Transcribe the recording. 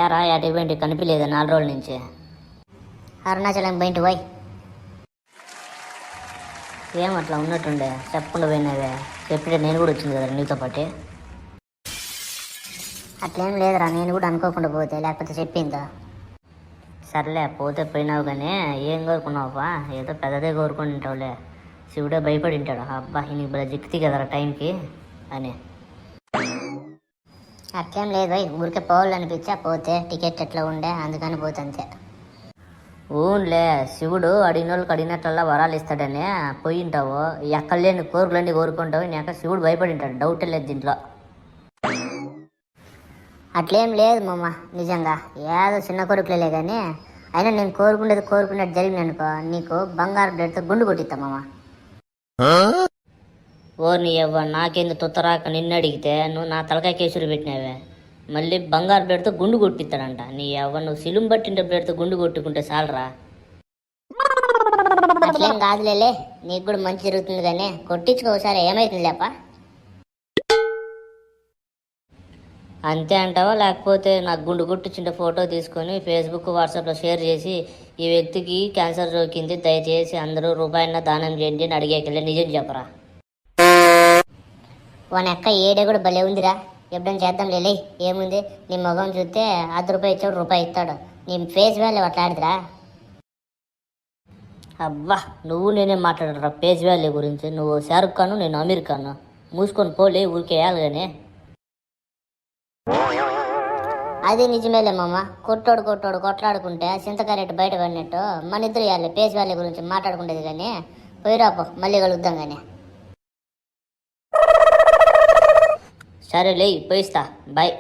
ఏరా అటు పోయింటి కనిపించలేదు 4 రోజుల నుంచి. అరుణాచలం బయట పోయి ఏమట్లా ఉన్నట్టుండే చెప్పకుండా పోయినావే. చెప్పితే నేను కూడా వచ్చింది కదా నీతో పాటే. అట్లేం లేదురా, నేను కూడా అనుకోకుండా పోతే, లేకపోతే చెప్పిందా. సర్లే పోతే పోయినావు కానీ ఏం కోరుకున్నావుపా? ఏదో పెద్దదే కోరుకుని ఉంటావులే. శివుడే భయపడి ఉంటాడు, అబ్బా నీకు బల జిక్తి కదరా టైంకి అని. అట్లేం లేదు పోయి, ఊరికే పోవాలనిపించా పోతే, టికెట్ ఎట్లా ఉండే అందుకని పోతే అంతే. ఊన్లే, శివుడు అడిగిన వాళ్ళకి అడిగినట్లల్లా వరాలు ఇస్తాడని పోయి ఉంటావు. ఎక్కడలేని కోరికలన్నీ కోరుకుంటావు, నీక శివుడు భయపడి ఉంటాడు, డౌట్ లేదు దీంట్లో. అట్లేం లేదు మామ, నిజంగా ఏదో చిన్న కోరికలే కానీ అయినా నేను కోరుకున్నట్టు జరిగింది అనుకో, నీకు బంగారు బ్లడ్తో గుండు కొట్టిస్తా మామ. ఓర్ని అవ్వ, నాకెందుకు తొత్తరాక నిన్ను అడిగితే నువ్వు నా తలకాయ కేసులు పెట్టినావే. మళ్ళీ బంగారు బ్లేడ్తో గుండు కొట్టిస్తాడంట. నీ అవ్వ నువ్వు సిలుం పట్టింటే బ్లేడ్తో గుండు కొట్టుకుంటే చాలరా. అట్లేం కాదులేలే, నీకు కూడా మంచి జరుగుతుంది కానీ కొట్టించుకో ఒకసారి, ఏమైతుంది లేప. అంతే అంటావా? లేకపోతే నాకు గుండు కొట్టించిన ఫోటో తీసుకొని ఫేస్బుక్ వాట్సాప్లో షేర్ చేసి ఈ వ్యక్తికి క్యాన్సర్ సోకింది, దయచేసి అందరూ రూపాయన్న దానం చేయండి అని అడిగేకెళ్ళి నిజం చెప్పరా. వాని అక్క ఏడే కూడా భలే ఉందిరా, ఎప్పుడైనా చేద్దాం లేలే. ఏముంది, నీ మొగం చూస్తే ₹10 ఇచ్చాడు, రూపాయి ఇస్తాడు. నీ ఫేస్ వాల్యూ అట్లా ఆడిదిరా. అబ్బా నువ్వు నేనేం మాట్లాడరా పేజ్ వాల్యూ గురించి. నువ్వు షారుఖ్ ఖాను, నేను అమీర్ ఖాను. మూసుకొని పోలే, ఊరికే వేయాలి కానీ. అది నిజమేలే మామ, కొట్టోడు కొట్లాడుకుంటే చింతకారెట్టు బయట పడినట్టు మన ఇద్దరు ఇవ్వాలి పేస్ వాల్యూ గురించి మాట్లాడుకుంటేది కానీ. పోయిరాపో, మళ్ళీ కలుద్దాం కానీ. సరే లే, పోయిస్తా, బాయ్.